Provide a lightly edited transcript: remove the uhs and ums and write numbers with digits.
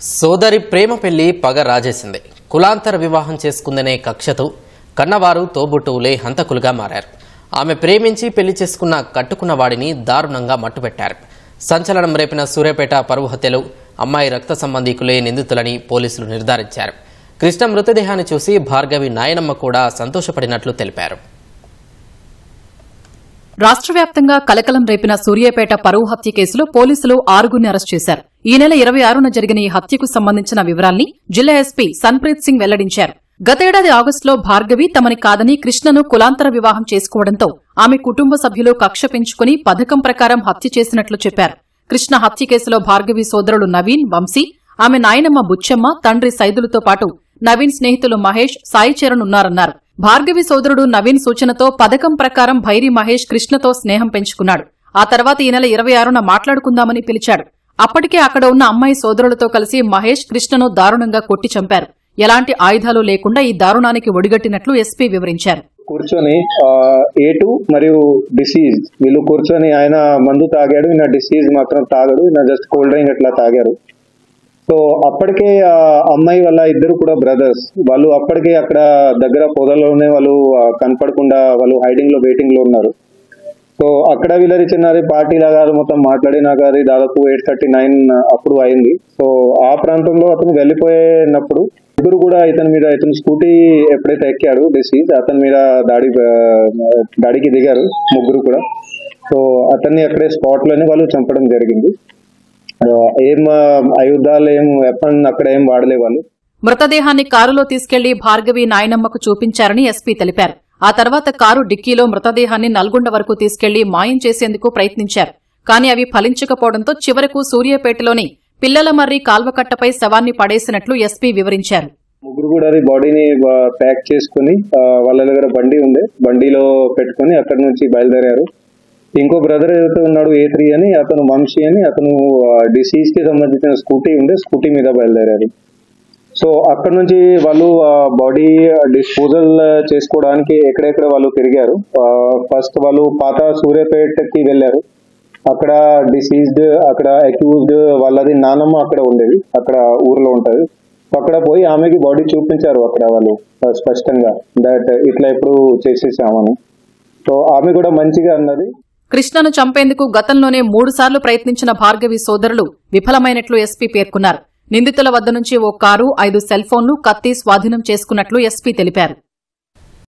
సోదరి ప్రేమ పెళ్లి పగ రాజేసింది. కులాంతర వివాహం చేసుకుందనే కక్షతో కన్నవారు తోబుట్టువులే హంతకులుగా మారారు. ఆమె ప్రేమించి పెళ్లి చేసుకున్న కట్టుకున్న వాడిని దారుణంగా మట్టుపెట్టారు. సంచలనం రేపిన సూర్యాపేట పరువు హత్యలో అమ్మాయి రక్త సంబంధీకులే నిందితులని పోలీసులు నిర్ధారించారు. కృష్ణ మృతదేహాన్ని చూసి భార్గవి నాయనమ్మ కూడా సంతోషపడినట్లు తెలిపారు. రాష్ట్ర వ్యాప్తంగా కలకలం రేపిన సూర్యాపేట పరువు హత్య కేసులో పోలీసులు 6గురిని అరెస్ట్ చేశారు. ఈ నెల 26న జరిగిన ఈ హత్యకు సంబంధించిన వివరాల్ని జిల్లా ఎస్పీ సన్ప్రీత్ సింగ్ వెల్లడించారు. గతేడాది ఆగస్టులో భార్గవి తమని కాదని కృష్ణను కులాంతర వివాహం చేసుకోవడంతో ఆమె కుటుంబ సభ్యులు కక్ష పెంచుకుని పథకం ప్రకారం హత్య చేసినట్లు చెప్పారు. కృష్ణ హత్య కేసులో భార్గవి సోదరుడు నవీన్, వంశీ, ఆమె నాయనమ్మ బుచ్చమ్మ, తండ్రి సైదులతో పాటు నవీన్ స్నేహితులు మహేష్, సాయి చరణ్ ఉన్నారన్నారు. భార్గవి సోదరుడు నవీన్ సూచనతో పథకం ప్రకారం భైరి మహేష్ కృష్ణతో స్నేహం పెంచుకున్నాడు. ఆ తర్వాత ఈ నెల 26న మాట్లాడుకుందామని పిలిచాడు. అప్పటికే అక్కడ ఉన్న అమ్మాయి సోదరులతో కలిసి మహేష్ కృష్ణను దారుణంగా కొట్టి చంపారు. ఎలాంటి ఆయుధాలు లేకుండా ఈ దారుణానికి ఒడిగట్టినట్లు ఎస్పీ వివరించారు. కూర్చొని A2 మరియు డిసీజ్ వీళ్ళు కూర్చొని ఆయన మందు తాగాడు, ఈయన డిసీజ్ మాత్రం తాగడు, ఈయన జస్ట్ కోల్డ్ డ్రింక్ అట్లా తాగారు. సో అప్పటికే అమ్మాయి వాళ్ళ ఇద్దరు కూడా బ్రదర్స్, వాళ్ళు అప్పటికే అక్కడ దగ్గర పొదల్లోనే వాళ్ళు కనపడకుండా వాళ్ళు హైడింగ్ లో వెయిటింగ్ లో ఉన్నారు. సో అక్కడ వీళ్ళది చిన్నది పార్టీ లాగా మొత్తం మాట్లాడినా గారి దాదాపు 8:39 అప్పుడు అయింది. సో ఆ ప్రాంతంలో అతను వెళ్లిపోయినప్పుడు ఇద్దరు కూడా ఇతను స్కూటీ ఎప్పుడైతే ఎక్కాడు డిసీజ్, అతని మీద దాడికి దిగారు ముగ్గురు కూడా. సో అతన్ని అక్కడే స్పాట్ లోనే వాళ్ళు చంపడం జరిగింది. ఏం ఆయుధాలు వెపన్ అక్కడ ఏం వాడలే వాళ్ళు. మృతదేహాన్ని కారులో తీసుకెళ్లి భార్గవి నాయనమ్మకు చూపించారని ఎస్పీ తెలిపారు. ఆ తర్వాత కారు డిక్కీలో మృతదేహాన్ని నల్గొండ వరకు తీసుకెళ్లి మాయం చేసేందుకు ప్రయత్నించారు. కానీ అవి ఫలించకపోవడంతో చివరకు సూర్యాపేటలోని పిల్లలమర్రి కాల్వకట్టపై శవాన్ని పడేసినట్లు ఎస్పీ వివరించారు. ముగ్గురు కూడా బాడీని ప్యాక్ చేసుకుని వాళ్ళ దగ్గర బండి ఉంది, బండిలో పెట్టుకుని అక్కడి నుంచి బయలుదేరారు. ఇంకో బ్రదర్ ఏదైతే ఉన్నాడు A3 అని, అతను వంశీ అని, అతను డిసీజ్ కి సంబంధించిన స్కూటీ ఉండే, స్కూటీ మీద బయలుదేరారు. సో అక్కడ నుంచి వాళ్ళు బాడీ డిస్పోజల్ చేసుకోవడానికి ఎక్కడెక్కడ వాళ్ళు తిరిగారు. ఫస్ట్ వాళ్ళు పాత సూర్యాపేటకి వెళ్లారు. అక్కడ డిసీజ్డ్, అక్కడ అక్యూజ్డ్ వాళ్ళది నానమ్మ అక్కడ ఉండేది, అక్కడ ఊర్లో ఉంటది. అక్కడ పోయి ఆమెకి బాడీ చూపించారు అక్కడ వాళ్ళు స్పష్టంగా, దట్ ఇట్లా ఎప్పుడు చేసేసామని. సో ఆమె కూడా మంచిగా అన్నది. కృష్ణను చంపేందుకు గతంలోనే 3 సార్లు ప్రయత్నించిన భార్గవి సోదరులు విఫలమైనట్లు ఎస్పీ పేర్కొన్నారు. నిందితుల వద్ద నుంచి ఓ కారు, 5 సెల్ ఫోన్లు, కత్తి స్వాధీనం చేసుకున్నట్లు ఎస్పీ తెలిపారు.